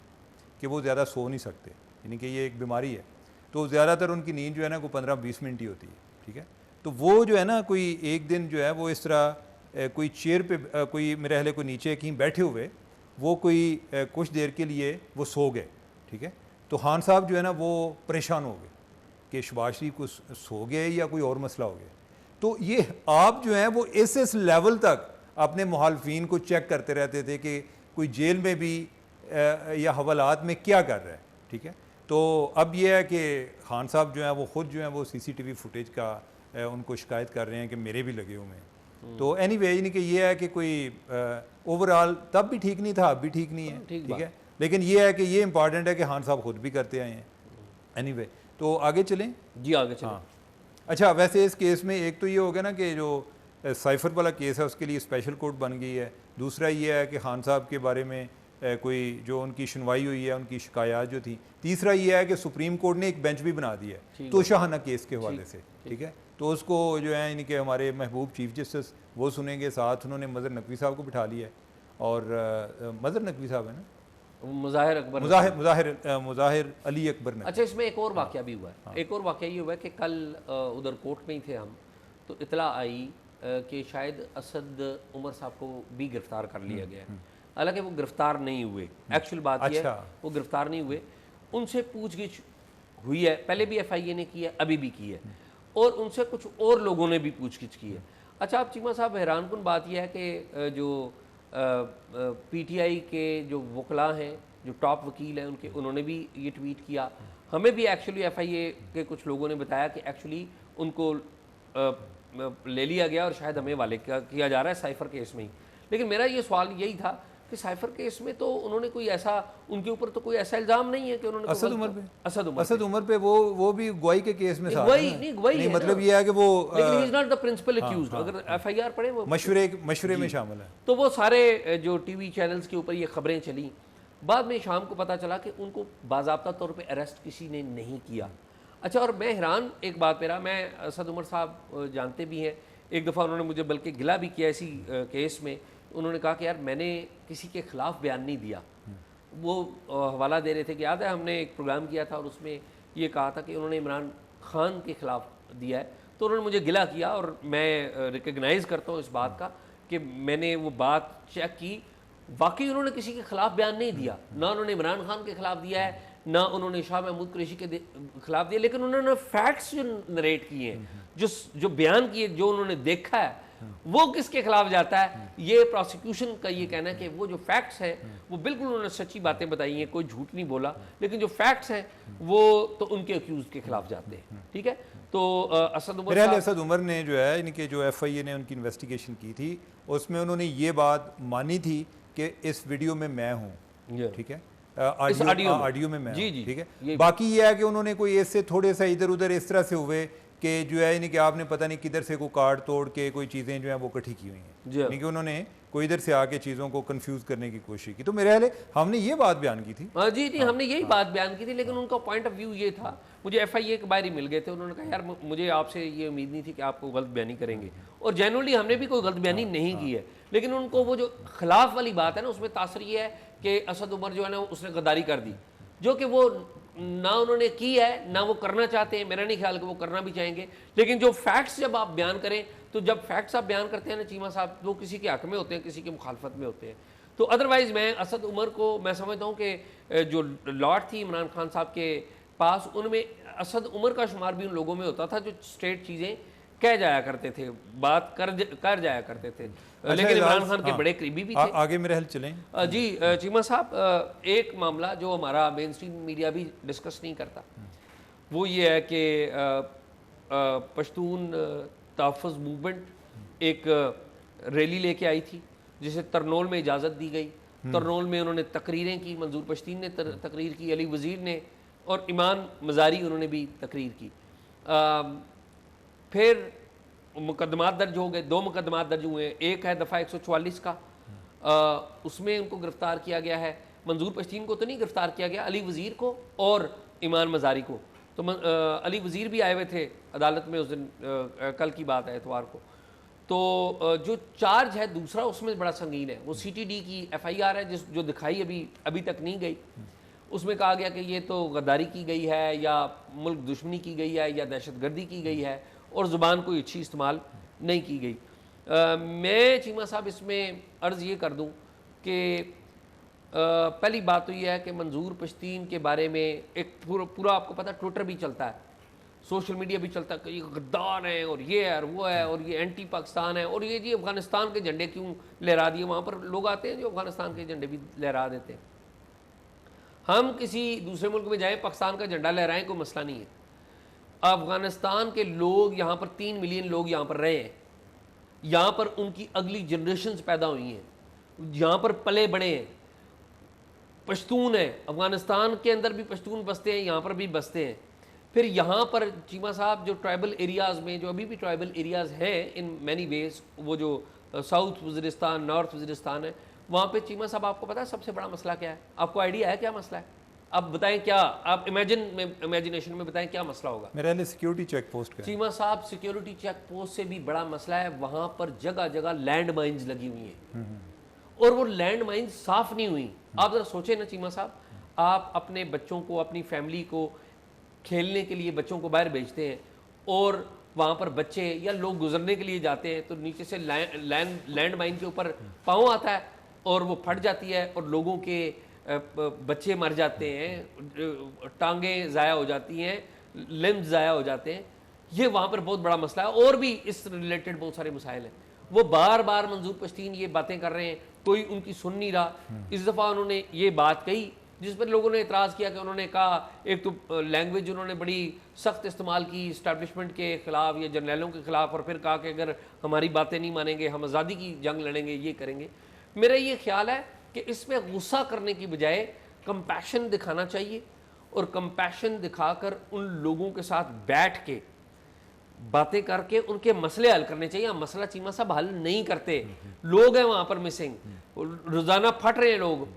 कि वो ज़्यादा सो नहीं सकते, यानी कि ये एक बीमारी है, तो ज़्यादातर उनकी नींद जो है ना कोई 15-20 मिनट ही होती है, ठीक है। तो वो जो है ना कोई एक दिन जो है वो इस तरह कोई चेयर पे कोई मेरे अहले को नीचे कहीं बैठे हुए वो कोई कुछ देर के लिए वो सो गए, ठीक है। तो खान साहब जो है ना वो परेशान हो गए कि शहबाज शरीफ को सो गए या कोई और मसला हो गया। तो ये आप जो हैं वो इस लेवल तक अपने मुखालफिन को चेक करते रहते थे कि कोई जेल में भी या हवालात में क्या कर रहा है, ठीक है। तो अब ये है कि खान साहब जो हैं वो ख़ुद जो हैं वो CCTV फुटेज का उनको शिकायत कर रहे हैं कि मेरे भी लगे हुए हैं। तो एनीवे यानी कि ये है कि कोई ओवरऑल तब भी ठीक नहीं था, अब भी ठीक नहीं है, ठीक है। लेकिन ये है कि ये इंपॉर्टेंट है कि खान साहब खुद भी करते आए हैं। एनीवे तो आगे चलें जी, आगे चलें। हाँ। अच्छा, वैसे इस केस में एक तो ये हो गया ना कि जो साइफर वाला केस है उसके लिए स्पेशल कोर्ट बन गई है। दूसरा ये है कि खान साहब के बारे में कोई जो उनकी सुनवाई हुई है, उनकी शिकायत जो थी। तीसरा ये है कि सुप्रीम कोर्ट ने एक बेंच भी बना दिया है तो शाहाना केस के हवाले से, ठीक है। तो उसको जो है इनके हमारे महबूब चीफ जस्टिस वो सुनेंगे, साथ उन्होंने मज़हर नकवी साहब को बिठा लिया है, और मज़हर नकवी साहब है ना, मुज़ाहिर अकबर, मुज़ाहिर अली अकबर ने। अच्छा, इसमें एक और वाक़या भी हुआ है। हाँ। एक और वाक़या ये हुआ है कि कल उधर कोर्ट में ही थे हम, तो इतला आई कि शायद असद उमर साहब को भी गिरफ़्तार कर लिया गया है। हालांकि वो गिरफ़्तार नहीं हुए, एक्चुअल बात यह है वो गिरफ़्तार नहीं हुए। उनसे पूछगिछ हुई है, पहले भी FIA ने की है, अभी भी की है, और उनसे कुछ और लोगों ने भी पूछगिछ की है। अच्छा, आप चीमा साहब, हैरानकुन बात यह है कि जो PTI के जो वकला हैं, जो टॉप वकील हैं, उन्होंने भी ये ट्वीट किया। हमें भी एक्चुअली FIA के कुछ लोगों ने बताया कि एक्चुअली उनको ले लिया गया और शायद हमें वाले किया जा रहा है साइफर केस में ही। लेकिन मेरा ये सवाल यही था कि साइफर केस में तो उन्होंने कोई ऐसा, उनके ऊपर तो कोई ऐसा इल्जाम नहीं है कि उन्होंने असद उमर पे वो भी गवाही के केस में गवाही मतलब ये है कि वो, लेकिन he is not the principal accused. अगर FIR पढ़े वो मशवरे में शामिल है। तो वो सारे जो टीवी चैनल्स के ऊपर ये खबरें चली, बाद में शाम को पता चला कि उनको बाज़ाब्ता तौर पे अरेस्ट किसी ने नहीं किया। अच्छा, और मैं हैरान एक बात पे रहा, मैं असद उमर साहब जानते भी हैं, एक दफ़ा उन्होंने मुझे बल्कि गिला भी किया इसी केस में। उन्होंने कहा कि यार मैंने किसी के ख़िलाफ़ बयान नहीं दिया। वो हवाला दे रहे थे कि याद है हमने एक प्रोग्राम किया था और उसमें ये कहा था कि उन्होंने इमरान खान के ख़िलाफ़ दिया है। तो उन्होंने मुझे गिला किया और मैं रिकग्नाइज़ करता हूँ इस बात का कि मैंने वो बात चेक की, वाकई उन्होंने किसी के ख़िलाफ़ बयान नहीं दिया, ना उन्होंने इमरान खान के ख़िलाफ़ दिया है, ना उन्होंने शाह महमूद कुरैशी के खिलाफ दिया, लेकिन उन्होंने फैक्ट्स जो नरेट किए हैं, जो बयान किए, जो उन्होंने देखा है, वो किसके खिलाफ जाता है। ये प्रोसिक्यूशन का ये कहना है कि वो जो फैक्ट्स हैं वो बिल्कुल उन्होंने सच्ची बातें बताई हैं, कोई झूठ नहीं बोला, लेकिन जो फैक्ट्स हैं वो तो उनके अक्यूज के खिलाफ जाते हैं। ठीक है, तो असद उमर ने जो है इनके जो FIA ने उनकी इन्वेस्टिगेशन की थी उसमें उन्होंने ये बात मानी थी कि इस वीडियो में मैं हूँ, ठीक है, ऑडियो में मैं, ठीक है। बाकी ये है कि उन्होंने कोई ऐसे थोड़े सा इधर उधर इस तरह से हुए कि जो है यानी कि आपने पता नहीं किधर से कोई कार्ड तोड़ के कोई चीज़ें जो हैं वो इकट्ठी की हुई हैं, यानी कि उन्होंने कोई इधर से आके चीज़ों को कंफ्यूज करने की कोशिश की। तो मेरे ख्याल हमने ये बात बयान की थी। जी जी, हमने यही बात बयान की थी, लेकिन उनका पॉइंट ऑफ व्यू ये था, मुझे FIA के बाहर ही मिल गए थे, उन्होंने कहा यार मुझे आपसे ये उम्मीद नहीं थी कि आपको गलत बयानी करेंगे, और जेन्युइनली हमने भी कोई गलत बयानी नहीं की है। लेकिन उनको वो जो खिलाफ वाली बात है ना, उसमें तासर ये है कि असद उमर जो है ना उसने गद्दारी कर दी, जो कि वो ना उन्होंने की है ना वो करना चाहते हैं। मेरा नहीं ख्याल कि वो करना भी चाहेंगे, लेकिन जो फैक्ट्स जब आप बयान करें, तो जब फैक्ट्स आप बयान करते हैं ना चीमा साहब, वो किसी के हक में होते हैं, किसी के मुखालफत में होते हैं। तो अदरवाइज़ मैं असद उमर को मैं समझता हूँ कि जो लॉट थी इमरान खान साहब के पास, उनमें असद उमर का शुमार भी उन लोगों में होता था जो स्ट्रेट चीज़ें कह जाया करते थे, बात कर जाया करते थे। लेकिन इमरान खान के बड़े करीबी भी थे। आगे मेरे हल चलें जी चीमा साहब, एक मामला जो हमारा मेन स्ट्रीम मीडिया भी डिस्कस नहीं करता, वो ये है कि पश्तून तहफ़्फ़ुज़ मूवमेंट एक रैली लेके आई थी जिसे तरनोल में इजाज़त दी गई। तरनोल में उन्होंने तकरीरें की, मंजूर पश्तीन ने तकरीर की, अली वज़ीर ने और ईमान मज़ारी उन्होंने भी तकरीर की। फिर मुकदमात दर्ज हो गए, 2 मुकदमात दर्ज हुए। एक है दफ़ा 144 का, उसमें उनको गिरफ़्तार किया गया है। मंजूर पश्तीन को तो नहीं गिरफ़्तार किया गया, अली वज़ीर को और ईमान मज़ारी को। तो अली वज़ीर भी आए हुए थे अदालत में उस दिन, कल की बात है, एतवार को। तो जो चार्ज है दूसरा उसमें बड़ा संगीन है, वो CTD की FIR है जो दिखाई अभी तक नहीं गई। उसमें कहा गया कि ये तो गद्दारी की गई है, या मुल्क दुश्मनी की गई है, या दहशतगर्दी की गई है, और ज़ुबान कोई अच्छी इस्तेमाल नहीं की गई। मैं चीमा साहब इसमें अर्ज़ ये कर दूं कि पहली बात तो ये है कि मंजूर पश्तीन के बारे में एक पूरा आपको पता, ट्विटर भी चलता है, सोशल मीडिया भी चलता है कि ये गद्दार हैं और ये है और वो है और ये एंटी पाकिस्तान है, और ये जी अफ़गानिस्तान के झंडे क्यों लहरा दिए। वहाँ पर लोग आते हैं जो अफ़गानिस्तान के झंडे भी लहरा देते हैं। हम किसी दूसरे मुल्क में जाएँ, पाकिस्तान का झंडा लहराएँ, कोई मसला नहीं है। अफ़गानिस्तान के लोग यहाँ पर 3 मिलियन लोग यहाँ पर रहे हैं, यहाँ पर उनकी अगली जनरेशन्स पैदा हुई हैं, यहाँ पर पले बड़े हैं, पश्तून हैं, अफ़गानिस्तान के अंदर भी पश्तून बसते हैं, यहाँ पर भी बसते हैं। फिर यहाँ पर चीमा साहब जो ट्राइबल एरियाज़ में, जो अभी भी ट्राइबल एरियाज़ हैं इन मैनी वेज, वो जो साउथ वज़ीरिस्तान, नॉर्थ वज़ीरिस्तान है, वहाँ पे चीमा साहब आपको पता है सबसे बड़ा मसला क्या है? आपको आइडिया है क्या मसला है? आप बताएं क्या, आप इमेजिनेशन में बताएं क्या मसला होगा? मेरे लिए सिक्योरिटी चेक पोस्ट का। चीमा साहब, सिक्योरिटी चेक पोस्ट से भी बड़ा मसला है, वहाँ पर जगह जगह लैंड माइन्स लगी हुई हैं और वो लैंड माइन्स साफ नहीं हुई। आप ज़रा सोचें ना चीमा साहब, आप अपने बच्चों को, अपनी फैमिली को खेलने के लिए बच्चों को बाहर भेजते हैं और वहाँ पर बच्चे या लोग गुजरने के लिए जाते हैं तो नीचे से लैंड माइन के ऊपर पाँव आता है और वो फट जाती है और लोगों के बच्चे मर जाते हैं, टांगें ज़ाया हो जाती हैं, लिम्स ज़ाया हो जाते हैं। ये वहाँ पर बहुत बड़ा मसला है और भी इस रिलेटेड बहुत सारे मसाइल हैं। वो बार बार मंजूर पश्तीन ये बातें कर रहे हैं, कोई उनकी सुन नहीं रहा। इस दफ़ा उन्होंने ये बात कही जिस पर लोगों ने इतराज़ किया कि उन्होंने कहा, एक तो लैंग्वेज उन्होंने बड़ी सख्त इस्तेमाल की इस्टेब्लिशमेंट के ख़िलाफ़ या जर्नैलों के ख़िलाफ़, और फिर कहा कि अगर हमारी बातें नहीं मानेंगे हम आज़ादी की जंग लड़ेंगे, ये करेंगे। मेरा ये ख्याल है कि इसमें गुस्सा करने की बजाय कंपैशन दिखाना चाहिए और कंपैशन दिखाकर उन लोगों के साथ बैठ के बातें करके उनके मसले हल करने चाहिए। हम मसला चीमा साहब हल नहीं करते, लोग हैं वहाँ पर मिसिंग, रोज़ाना फट रहे हैं लोग।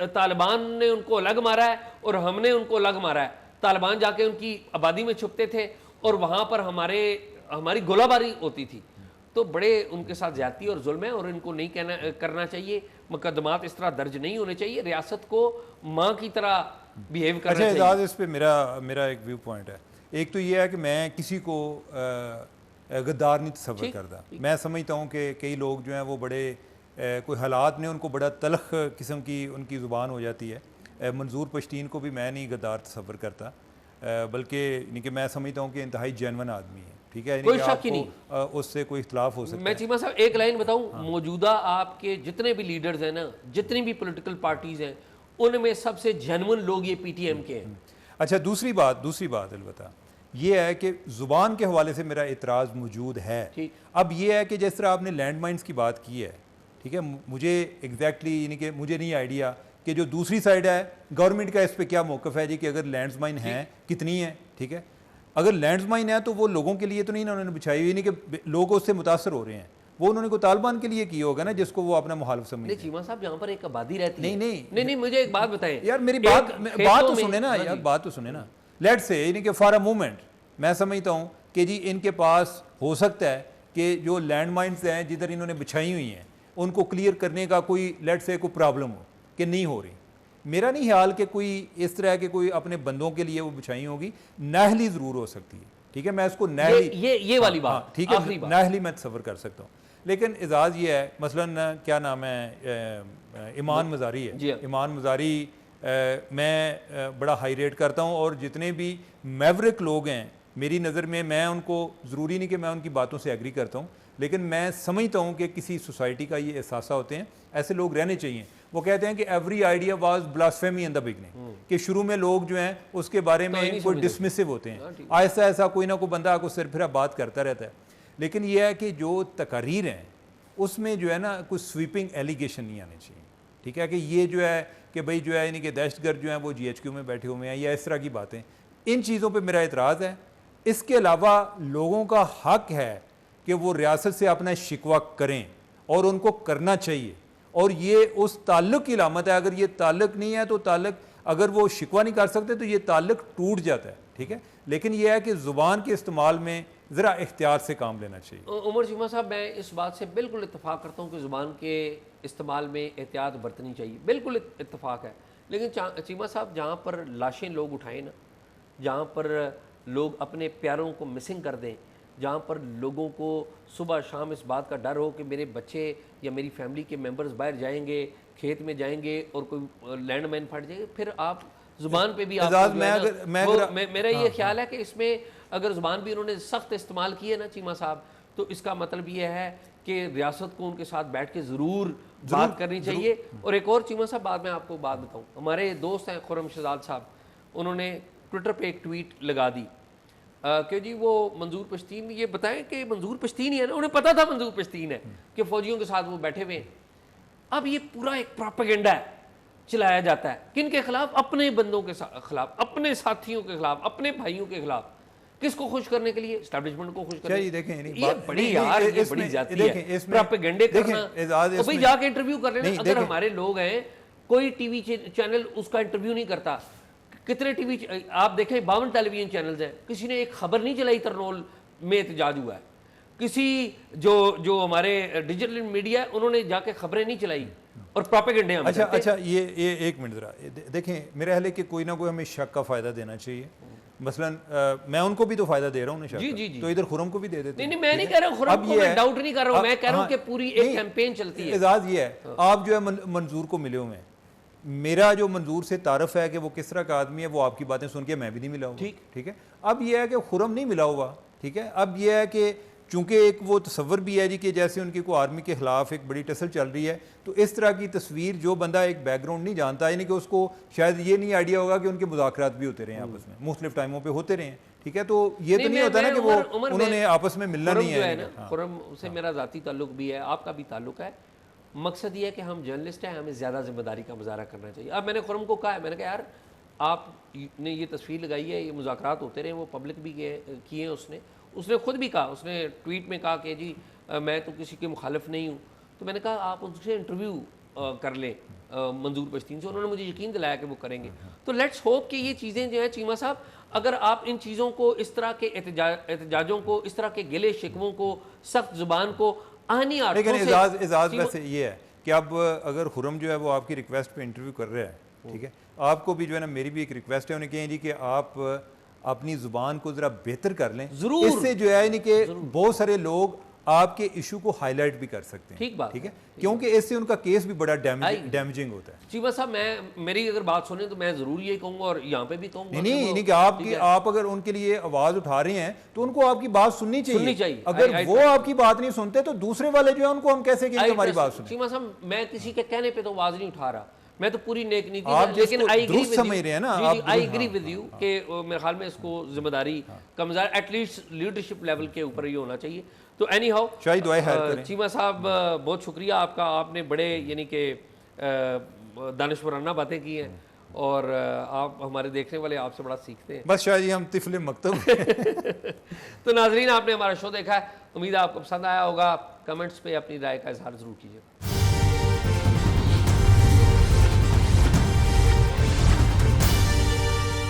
तालिबान ने उनको अलग मारा है और हमने उनको अलग मारा है। तालिबान जाके उनकी आबादी में छुपते थे और वहाँ पर हमारी गोलाबारी होती थी। तो बड़े उनके साथ ज्यादती और जुल्म है और इनको नहीं करना चाहिए। मुकदमात इस तरह दर्ज नहीं होने चाहिए। रियासत को माँ की तरह बिहेव करना चाहिए। अच्छा, इस पे मेरा एक व्यू पॉइंट है। एक तो ये है कि मैं किसी को गद्दार नहीं तस्वर करता। मैं समझता हूँ कि कई लोग जो हैं वो बड़े कोई हालात ने उनको बड़ा तलख किस्म की उनकी ज़ुबान हो जाती है। मंजूर पश्तीन को भी मैं नहीं गद्दार तस्वर करता, बल्कि यानी कि मैं समझता हूँ कि इंतहाई जेन्युइन आदमी है। ठीक है, कोई शक ही नहीं, उससे कोई इख्तलाफ हो सकता है। मैं चीमा साहब एक लाइन बताऊं, मौजूदा आपके जितने भी लीडर्स हैं ना, जितनी भी पॉलिटिकल पार्टीज हैं, उनमें सबसे जेन्युइन लोग ये पीटीएम के हैं। अच्छा, दूसरी बात अलबत्ता ये है कि ज़ुबान के हवाले से मेरा इतराज़ मौजूद है। अब ये है कि जिस तरह आपने लैंड माइन्स की बात की है, ठीक है, मुझे एग्जैक्टली यानी कि मुझे नहीं आइडिया कि जो दूसरी साइड है गवर्नमेंट का इस पर क्या मौक़िफ़ है जी, कि अगर लैंड माइन हैं कितनी है। ठीक है, अगर लैंड माइन है तो वो लोगों के लिए तो नहीं ना उन्होंने बिछाई हुई, नहीं कि लोग उससे मुतासर हो रहे हैं, वो उन्होंने को तालिबान के लिए किया होगा ना, जिसको वो अपना मुखालिफ समझते हैं। चीमा साहब, यहाँ पर एक आबादी रहती है। नहीं, मुझे एक बात बताएं यार, मेरी बात तो सुने ना यार, बात तो सुने ना। लेट्स से यानी कि फॉर अ मोमेंट मैं समझता हूँ कि जी इनके पास हो सकता है कि जो लैंड माइन्स हैं जिधर इन्होंने बिछाई हुई हैं उनको क्लियर करने का कोई लेट्स से कोई प्रॉब्लम हो कि नहीं हो रही। मेरा नहीं ख्याल कि कोई इस तरह के कोई अपने बंदों के लिए वो बिछाई होगी। नाहली ज़रूर हो सकती है, ठीक है, मैं उसको नाहली ये वाली बात, ठीक है, नाहली मैं तस्वर कर सकता हूँ। लेकिन एजाज़ ये है, मसलन क्या नाम है, ईमान मज़ारी है। ईमान मज़ारी मैं बड़ा हाई रेट करता हूँ और जितने भी मैवरिक लोग हैं मेरी नज़र में, मैं उनको ज़रूरी नहीं कि मैं उनकी बातों से एग्री करता हूँ, लेकिन मैं समझता हूँ कि किसी सोसाइटी का ये एहसास होते हैं, ऐसे लोग रहने चाहिए। वो कहते हैं कि every idea was blasphemy in the beginning, कि शुरू में लोग जो हैं उसके बारे में कोई डिसमिसिव होते हैं, ऐसा ऐसा कोई ना कोई बंदा आपको सिर फिर बात करता रहता है। लेकिन यह है कि जो तकारीर हैं उसमें जो है ना कुछ स्वीपिंग एलिगेशन नहीं आने चाहिए। ठीक है, कि ये जो है कि भाई जो है यानी कि दहशतगर्द जो हैं वो GHQ में बैठे हुए हैं या इस तरह की बातें, इन चीज़ों पर मेरा एतराज़ है। इसके अलावा लोगों का हक है कि वो रियासत से अपना शिकवा करें और उनको करना चाहिए, और ये उस ताल्लुक़ की अलामत है। अगर ये ताल्लुक़ नहीं है तो ताल्लुक़, अगर वो शिकवा नहीं कर सकते तो ये ताल्लुक़ टूट जाता है। ठीक है, लेकिन यह है कि ज़ुबान के इस्तेमाल में ज़रा एहतियात से काम लेना चाहिए। उमर चीमा साहब, मैं इस बात से बिल्कुल इत्तफाक करता हूँ कि ज़ुबान के इस्तेमाल में एहतियात बरतनी चाहिए, बिल्कुल इत्तफाक है। लेकिन चीमा साहब, जहाँ पर लाशें लोग उठाएं ना, जहाँ पर लोग अपने प्यारों को मिसिंग कर दें, जहाँ पर लोगों को सुबह शाम इस बात का डर हो कि मेरे बच्चे या मेरी फैमिली के मेंबर्स बाहर जाएंगे, खेत में जाएंगे और कोई लैंडमाइन फट जाएगा, फिर आप ज़ुबान पे भी मेरा ये ख्याल है कि इसमें अगर ज़ुबान भी उन्होंने सख्त इस्तेमाल की है ना चीमा साहब, तो इसका मतलब ये है कि रियासत को उनके साथ बैठ के ज़रूर बात करनी चाहिए। और एक और चीमा साहब, बाद में आपको बात बताऊँ, हमारे दोस्त हैं खुर्रम शहजाद साहब, उन्होंने ट्विटर पे एक ट्वीट लगा दी कि जी वो मंजूर पश्तीन, ये बताएं कि मंजूर पश्तीन ही है ना, उन्हें पता था मंजूर पश्तीन है कि फ़ौजियों के साथ वो बैठे हुए हैं। अब ये पूरा एक प्रोपेगेंडा है चलाया जाता है। किन के खिलाफ? अपने बंदों के खिलाफ, अपने साथियों के खिलाफ, अपने भाइयों के खिलाफ। किसको खुश करने के लिए? एस्टैब्लिशमेंट को खुश करने के लिए। देखें ये बड़ी यार, ये बड़ी जाती है प्रोपेगेंडे करना। भाई जाके इंटरव्यू कर लेना। अगर हमारे लोग हैं, कोई टीवी चैनल उसका इंटरव्यू नहीं करता। कितने टीवी आप देखें, 52 टेलीविजन चैनल्स हैं, किसी ने एक खबर नहीं चलाई तरनोल में एहतजाज हुआ है। किसी जो हमारे डिजिटल मीडिया है, उन्होंने जाके खबरें नहीं चलाई और प्रोपेगेंडे हम करते हैं। अच्छा, ये एक मिनट जरा देखें, मेरा ख्याल है कि कोई ना कोई हमें शक का फायदा देना चाहिए। मसलन मैं उनको भी तो फायदा दे रहा हूँ शक का, तो इधर खुरम को भी दे देते हैं। नहीं, मैं नहीं कह रहा हूँ खुरम को, मैं डाउट नहीं कर रहा हूँ, मैं कह रहा हूँ कि पूरी एक कैंपेन चलती है। एजाज ये है, आप जो है मंजूर को मिले हुए हैं, मेरा जो मंजूर से तारफ है कि वो किस तरह का आदमी है, वो आपकी बातें सुन के मैं भी नहीं मिला हुआ। ठीक है। अब यह है कि खुरम नहीं मिला हुआ, ठीक है। अब यह है कि चूंकि एक वो तस्वर भी है जी कि जैसे उनकी को आर्मी के खिलाफ एक बड़ी टसल चल रही है, तो इस तरह की तस्वीर जो बंदा एक बैकग्राउंड नहीं जानता, यानी कि उसको शायद ये नहीं आइडिया होगा कि उनके मुज़ाकरात भी होते रहे हैं आपस में, मुख्तलिफ टाइमों पे होते रहे हैं। ठीक है, तो ये तो नहीं होता ना कि वो उन्होंने आपस में मिलना नहीं है। खुरम से मेरा ज़ाती ताल्लुक भी है, आपका भी ताल्लुक है। मकसद ये है कि हम जर्नलिस्ट हैं, हमें ज़्यादा जिम्मेदारी का मुजाहरा करना चाहिए। अब मैंने खुरम को कहा है, मैंने कहा यार आपने ये तस्वीर लगाई है, ये मुज़ाकरात होते रहे, वो पब्लिक भी किए हैं। उसने खुद भी कहा, उसने ट्वीट में कहा कि जी मैं तो किसी के मुखालिफ नहीं हूँ। तो मैंने कहा आप उससे इंटरव्यू कर लें मंजूर पश्तीन से। उन्होंने मुझे यकीन दिलाया कि वो करेंगे। तो लेट्स होप कि ये चीज़ें जो है चीमा साहब, अगर आप इन चीज़ों को, इस तरह के एहतजाजों को, इस तरह के गिले शिकवों को, सख्त जुबान को आनी आर्टों से। लेकिन एजाज वैसे ये है कि अब अगर खुरम जो है वो आपकी रिक्वेस्ट पे इंटरव्यू कर रहा है, ठीक है, आपको भी जो है ना, मेरी भी एक रिक्वेस्ट है, उन्हें कहें जी कि आप अपनी जुबान को जरा बेहतर कर लें। जरूर, इससे जो है यानी कि बहुत सारे लोग आपके इशू को हाईलाइट भी कर सकते हैं। ठीक बात, ठीक है, क्योंकि इससे उनका केस भी बड़ा डैमेजिंग होता है। चीमा साहब, मेरी अगर बात सुने तो मैं जरूर ये कहूंगा और यहाँ पे भी कहूंगा। नहीं कि आप अगर उनके लिए आवाज उठा रहे हैं तो उनको आपकी बात सुननी चाहिए। अगर वो आपकी बात नहीं सुनते तो दूसरे वाले जो है उनको हम कैसे कहेंगे हमारी बात सुने। चीमा साहब, मैं किसी के कहने पे तो आवाज नहीं उठा रहा, मैं तो पूरी नेक नीति, लेकिन आई एग्री विद यू कि मेरे ख्याल में इसको जिम्मेदारी कमजार एटलीस्ट लीडरशिप लेवल के ऊपर ही होना चाहिए। तो एनी हाउ, चीमा साहब बहुत शुक्रिया आपका, आपने बड़े यानी कि दानिशवराना बातें की हैं और आप हमारे देखने वाले आपसे बड़ा सीखते हैं। बस शायद हम तिफले मकतब तो नाजरीन, आपने हमारा शो देखा है, उम्मीद है आपको पसंद आया होगा। कमेंट्स पे अपनी राय का इजहार जरूर कीजिए।